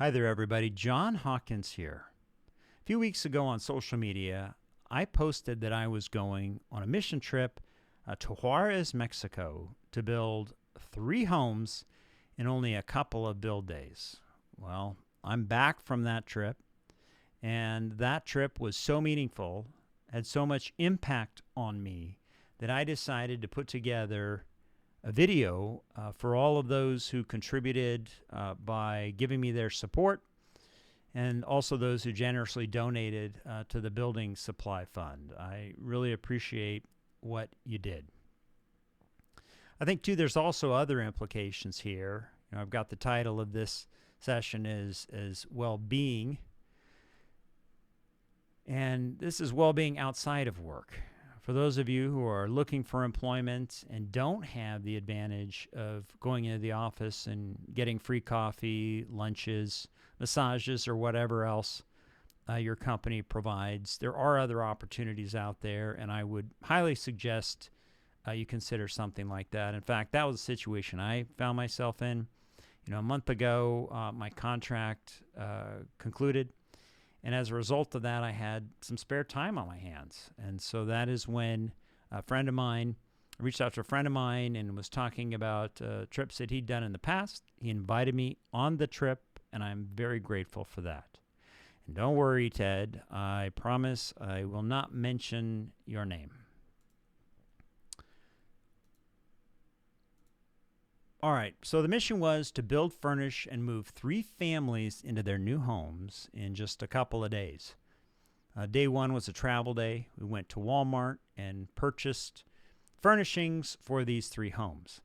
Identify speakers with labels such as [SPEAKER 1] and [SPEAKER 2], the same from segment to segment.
[SPEAKER 1] Hi there, everybody. John Hawkins here. A few weeks ago on social media, I posted that I was going on a mission trip to Juarez, Mexico, to build 3 homes in only a couple of build days. Well, I'm back from that trip, and that trip was so meaningful, had so much impact on me, that I decided to put together a video for all of those who contributed by giving me their support, and also those who generously donated to the Building Supply Fund. I really appreciate what you did. I think, too, there's also other implications here. I've got the title of this session as well-being, and this is well-being outside of work. For those of you who are looking for employment and don't have the advantage of going into the office and getting free coffee, lunches, massages, or whatever else your company provides, there are other opportunities out there, and I would highly suggest you consider something like that. In fact, that was a situation I found myself in. A month ago, my contract concluded. And as a result of that, I had some spare time on my hands. And so that is when I reached out to a friend of mine and was talking about trips that he'd done in the past. He invited me on the trip, and I'm very grateful for that. And don't worry, Ted, I promise I will not mention your name. All right, so the mission was to build, furnish, and move 3 families into their new homes in just a couple of days. Day 1 was a travel day. We went to Walmart and purchased furnishings for these 3 homes.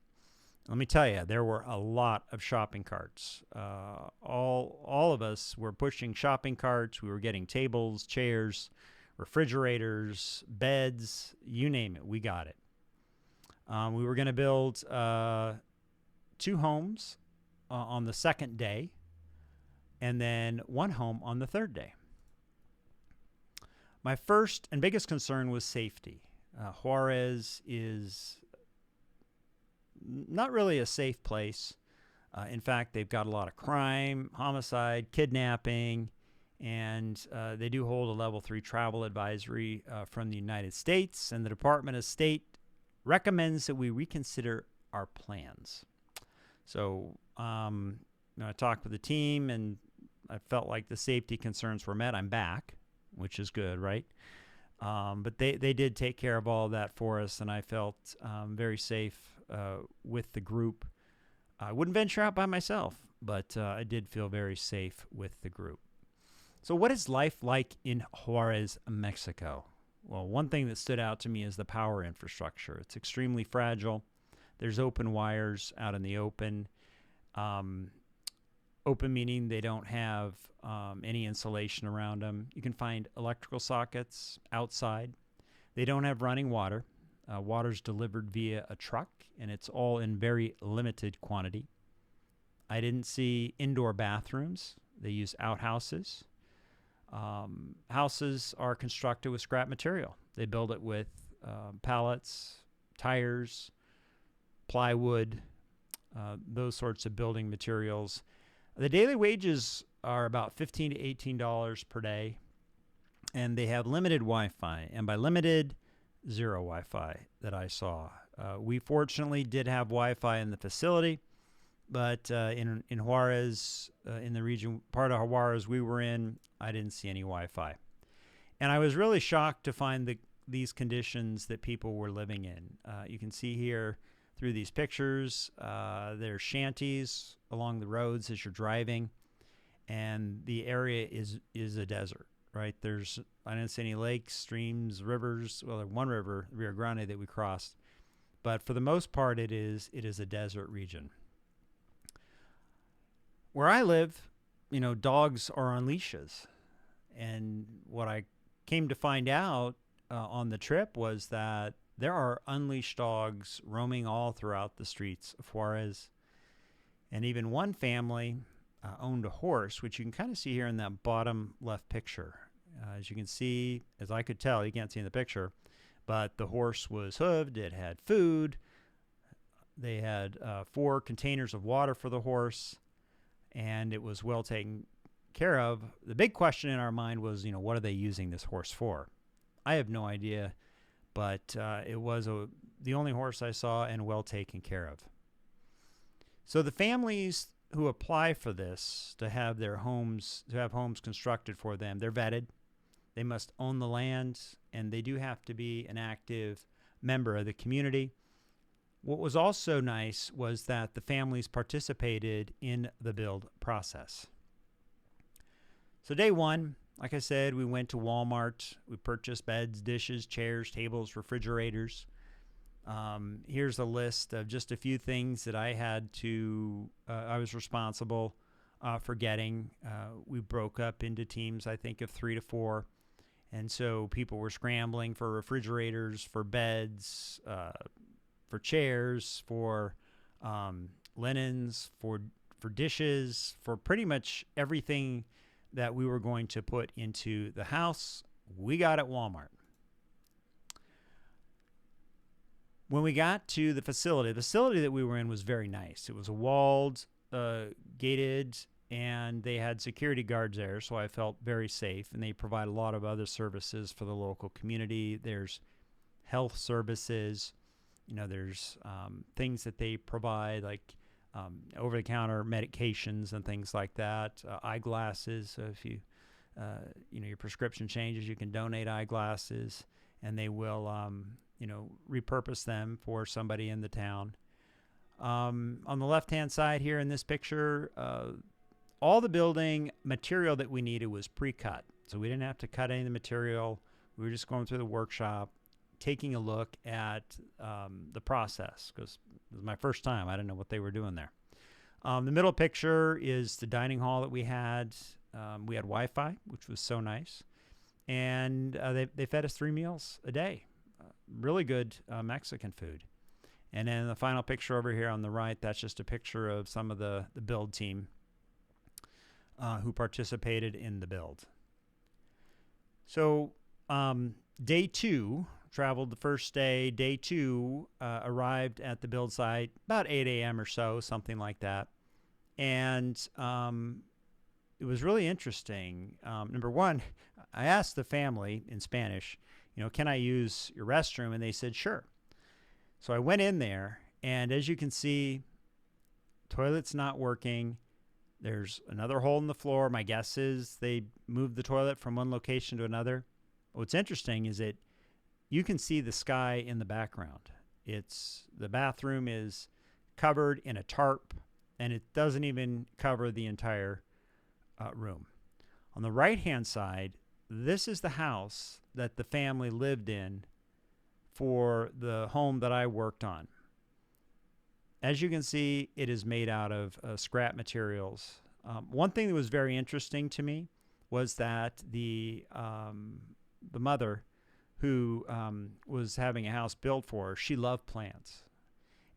[SPEAKER 1] Let me tell you, there were a lot of shopping carts. All of us were pushing shopping carts. We were getting tables, chairs, refrigerators, beds, you name it, we got it. We were going to build 2 homes on the second day, and then 1 home on the third day. My first and biggest concern was safety. Juarez is not really a safe place. In fact, they've got a lot of crime, homicide, kidnapping, and they do hold a level 3 travel advisory from the United States, and the Department of State recommends that we reconsider our plans. So I talked with the team, and I felt like the safety concerns were met. I'm back, which is good, right? But they did take care of all of that for us, and I felt very safe with the group. I wouldn't venture out by myself, but I did feel very safe with the group. So what is life like in Juarez, Mexico? Well, one thing that stood out to me is the power infrastructure. It's extremely fragile. There's open wires out in the open. Open meaning they don't have any insulation around them. You can find electrical sockets outside. They don't have running water. Water's delivered via a truck, and it's all in very limited quantity. I didn't see indoor bathrooms. They use outhouses. Houses are constructed with scrap material. They build it with pallets, tires, plywood, those sorts of building materials. The daily wages are about $15 to $18 per day, and they have limited Wi-Fi, and by limited, 0 Wi-Fi that I saw. We fortunately did have Wi-Fi in the facility, but in Juarez, in the region, part of Juarez we were in, I didn't see any Wi-Fi. And I was really shocked to find these conditions that people were living in. You can see here, through these pictures, there's shanties along the roads as you're driving, and the area is a desert, right? I didn't see any lakes, streams, rivers. Well, there's one river, Rio Grande, that we crossed, but for the most part, it is a desert region. Where I live, dogs are on leashes, and what I came to find out on the trip was that there are unleashed dogs roaming all throughout the streets of Juarez. And even one family owned a horse, which you can kind of see here in that bottom left picture. As you can see, as I could tell, you can't see in the picture, but the horse was hooved. It had food. They had 4 containers of water for the horse. and it was well taken care of. The big question in our mind was, what are they using this horse for? I have no idea, but it was the only horse I saw and well taken care of. So the families who apply for this to have homes constructed for them, they're vetted. They must own the land, and they do have to be an active member of the community. What was also nice was that the families participated in the build process. So day one, like I said, we went to Walmart. We purchased beds, dishes, chairs, tables, refrigerators. Here's a list of just a few things that I was responsible for getting. We broke up into teams, I think, of 3 to 4. And so people were scrambling for refrigerators, for beds, for chairs, for linens, for dishes, for pretty much everything that we were going to put into the house. We got at Walmart. When we got to the facility that we were in was very nice. It was a walled, gated, and they had security guards there, so I felt very safe. And they provide a lot of other services for the local community. There's health services. There's things that they provide, like over-the-counter medications and things like that. Eyeglasses. So if your prescription changes, you can donate eyeglasses, and they will repurpose them for somebody in the town. On the left-hand side here in this picture, all the building material that we needed was pre-cut. So we didn't have to cut any of the material. We were just going through the workshop, taking a look at the process, because it was my first time. I didn't know what they were doing there. The middle picture is the dining hall that we had. We had Wi-Fi, which was so nice. And they fed us 3 meals a day. Really good Mexican food. And then the final picture over here on the right, that's just a picture of some of the build team who participated in the build. So day 2, traveled the first day. Day 2, arrived at the build site about 8 a.m. or so, something like that. And it was really interesting. Number one, I asked the family in Spanish, can I use your restroom? And they said, sure. So I went in there, and as you can see, toilet's not working. There's another hole in the floor. My guess is they moved the toilet from one location to another. What's interesting is that you can see the sky in the background. The bathroom is covered in a tarp, and it doesn't even cover the entire room. On the right-hand side, this is the house that the family lived in for the home that I worked on. As you can see, it is made out of scrap materials. One thing that was very interesting to me was that the mother who was having a house built for her, she loved plants.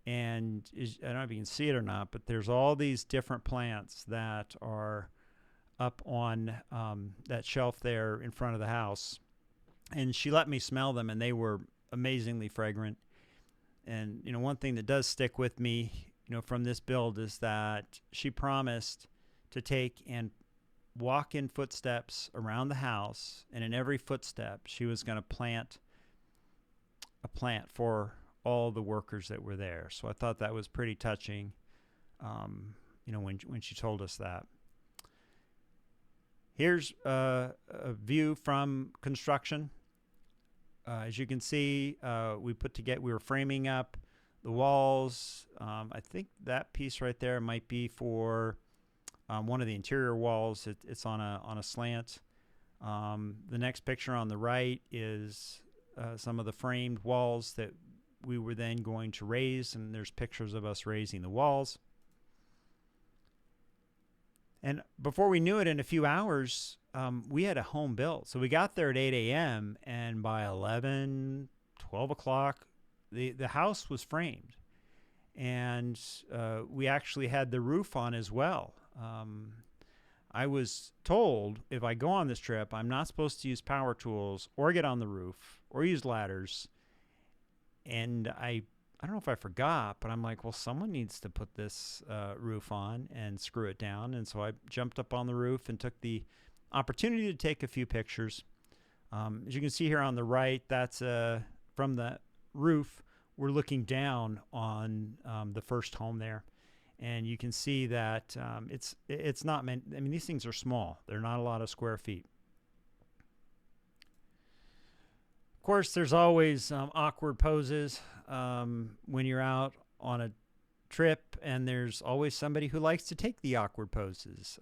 [SPEAKER 1] And I don't know if you can see it or not, but there's all these different plants that are up on that shelf there in front of the house. And she let me smell them, and they were amazingly fragrant. And, one thing that does stick with me, from this build is that she promised to take and walk in footsteps around the house, and in every footstep, she was going to plant a plant for all the workers that were there. So I thought that was pretty touching, when she told us that. Here's a view from construction. As you can see, we were framing up the walls. I think that piece right there might be for one of the interior walls. It's on a slant. The next picture on the right is some of the framed walls that we were then going to raise, and there's pictures of us raising the walls. And before we knew it, in a few hours, we had a home built. So we got there at 8 a.m., and by 11, 12 o'clock, the house was framed. And we actually had the roof on as well. I was told if I go on this trip, I'm not supposed to use power tools or get on the roof or use ladders. And I I don't know if I forgot, but I'm like, well, someone needs to put this roof on and screw it down. And so I jumped up on the roof and took the opportunity to take a few pictures. As you can see here on the right, that's from the roof. We're looking down on the first home there. And you can see that it's not meant, I mean, these things are small. They're not a lot of square feet. Of course, there's always awkward poses when you're out on a trip, and there's always somebody who likes to take the awkward poses.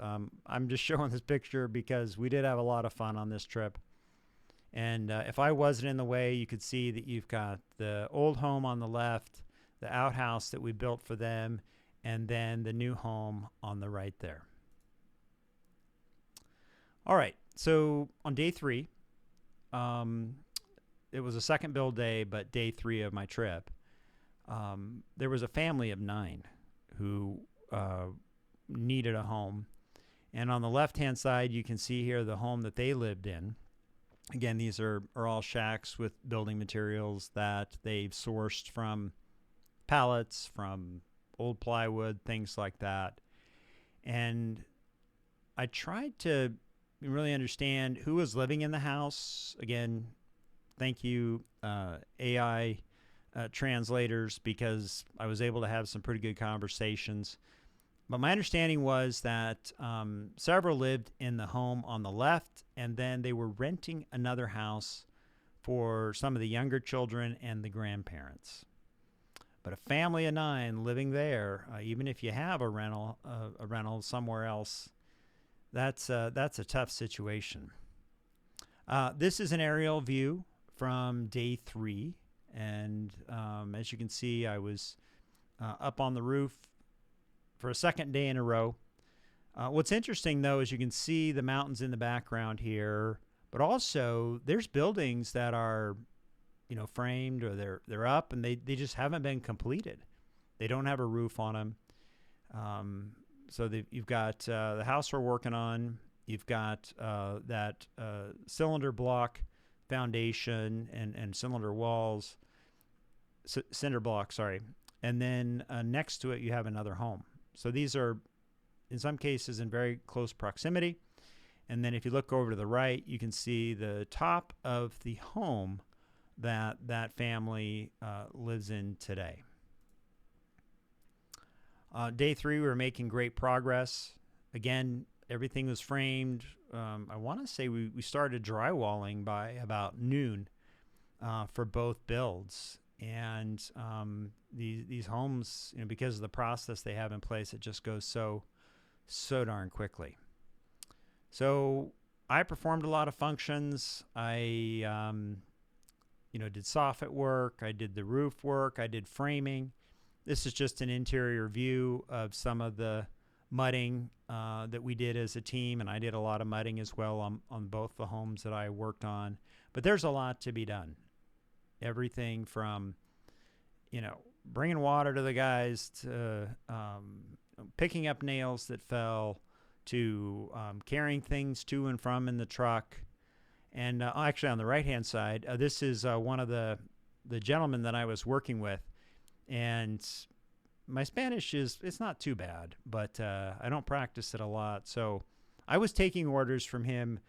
[SPEAKER 1] I'm just showing this picture because we did have a lot of fun on this trip. And if I wasn't in the way, you could see that you've got the old home on the left, the outhouse that we built for them, and then the new home on the right there. All right, so on day 3, it was a second build day, but day 3 of my trip, there was a family of 9 who needed a home. And on the left-hand side, you can see here the home that they lived in. Again, these are all shacks with building materials that they've sourced from pallets, from old plywood, things like that. And I tried to really understand who was living in the house. Again, thank you, AI translators, because I was able to have some pretty good conversations. But my understanding was that several lived in the home on the left, and then they were renting another house for some of the younger children and the grandparents. But a family of 9 living there, even if you have a rental somewhere else, that's a tough situation. This is an aerial view from day 3, and as you can see, I was up on the roof for a second day in a row. What's interesting, though, is you can see the mountains in the background here, but also there's buildings that are, framed, or they're up, and they just haven't been completed. They don't have a roof on them. So you've got the house we're working on. You've got that cylinder block foundation and cylinder walls, cinder block, sorry. And then next to it, you have another home. So these are, in some cases, in very close proximity. And then if you look over to the right, you can see the top of the home that family lives in today. Day 3, we were making great progress. Again, everything was framed. I want to say we started drywalling by about noon for both builds. And these homes, because of the process they have in place, it just goes so darn quickly. So I performed a lot of functions. I did soffit work. I did the roof work. I did framing. This is just an interior view of some of the mudding that we did as a team, and I did a lot of mudding as well on both the homes that I worked on. But there's a lot to be done. Everything from, bringing water to the guys, to picking up nails that fell, to carrying things to and from in the truck. And actually on the right-hand side, this is one of the gentlemen that I was working with. And my Spanish it's not too bad, but I don't practice it a lot. So I was taking orders from him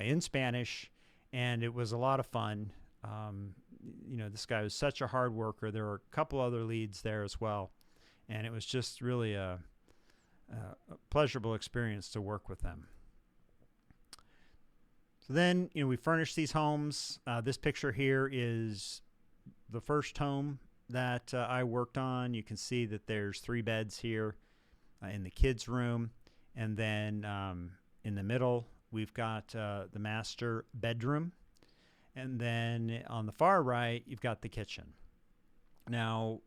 [SPEAKER 1] in Spanish, and it was a lot of fun. This guy was such a hard worker. There were a couple other leads there as well. And it was just really a pleasurable experience to work with them. So then, we furnished these homes. This picture here is the first home that I worked on. You can see that there's 3 beds here in the kids' room. And then in the middle, we've got the master bedroom. And then on the far right, you've got the kitchen. Now,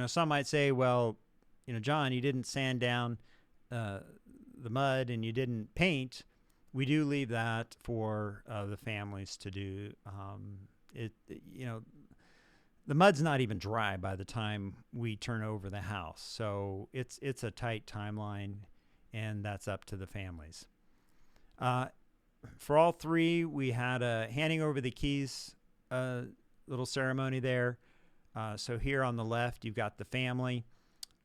[SPEAKER 1] some might say, well, John, you didn't sand down the mud and you didn't paint. We do leave that for the families to do. The mud's not even dry by the time we turn over the house. So it's a tight timeline, and that's up to the families. For all 3, we had a handing over the keys little ceremony there. So here on the left, you've got the family.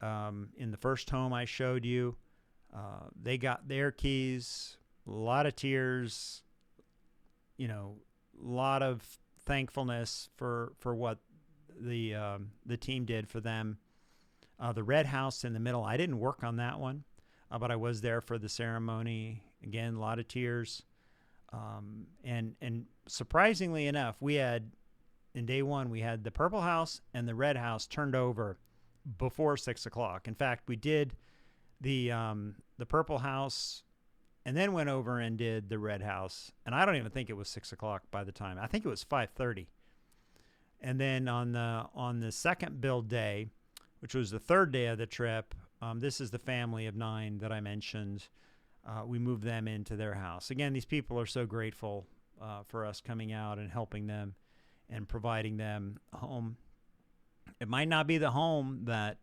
[SPEAKER 1] In the first home I showed you, they got their keys, a lot of tears, a lot of thankfulness for what the team did for them. The red house in the middle, I didn't work on that one, but I was there for the ceremony. Again, a lot of tears. And surprisingly enough, in day one, we had the purple house and the red house turned over before 6 o'clock. In fact, we did the purple house and then went over and did the red house. And I don't even think it was 6 o'clock by the time. I think it was 5:30. And then on the second build day, which was the third day of the trip, this is the family of 9 that I mentioned. We moved them into their house. Again, these people are so grateful for us coming out and helping them and providing them a home. It might not be the home that,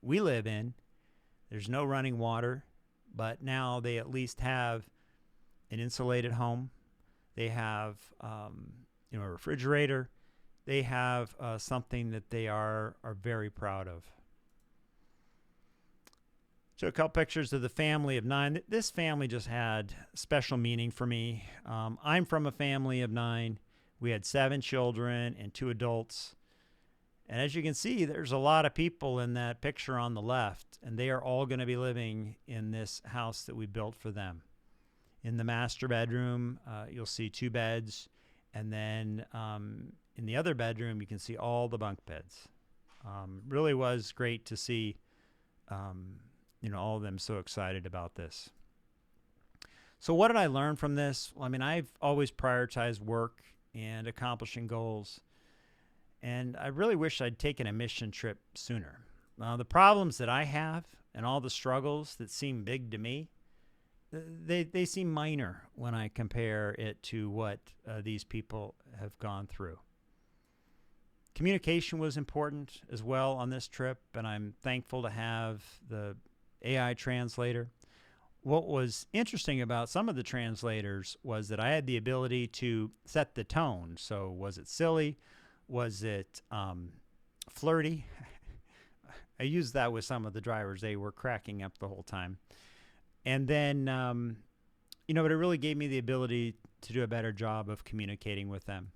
[SPEAKER 1] we live in. There's no running water, but now they at least have an insulated home. They have, a refrigerator. They have something that they are very proud of. So a couple pictures of the family of 9. This family just had special meaning for me. I'm from a family of 9. We had 7 children and 2 adults. And as you can see, there's a lot of people in that picture on the left, and they are all going to be living in this house that we built for them. In the master bedroom, you'll see 2 beds, and then in the other bedroom, you can see all the bunk beds. Really was great to see, all of them so excited about this. So what did I learn from this? Well, I've always prioritized work and accomplishing goals. And I really wish I'd taken a mission trip sooner. The problems that I have and all the struggles that seem big to me, they seem minor when I compare it to what these people have gone through. Communication was important as well on this trip, and I'm thankful to have the AI translator. What was interesting about some of the translators was that I had the ability to set the tone. So was it silly? Was it flirty? I used that with some of the drivers. They were cracking up the whole time. And then, but it really gave me the ability to do a better job of communicating with them.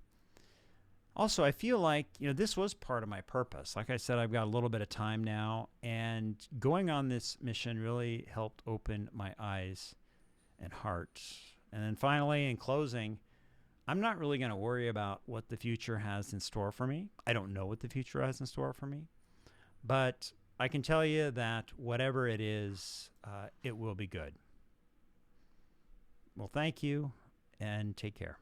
[SPEAKER 1] Also, I feel like, this was part of my purpose. Like I said, I've got a little bit of time now, and going on this mission really helped open my eyes and heart. And then finally, in closing, I'm not really going to worry about what the future has in store for me. I don't know what the future has in store for me, but I can tell you that whatever it is, it will be good. Well, thank you, and take care.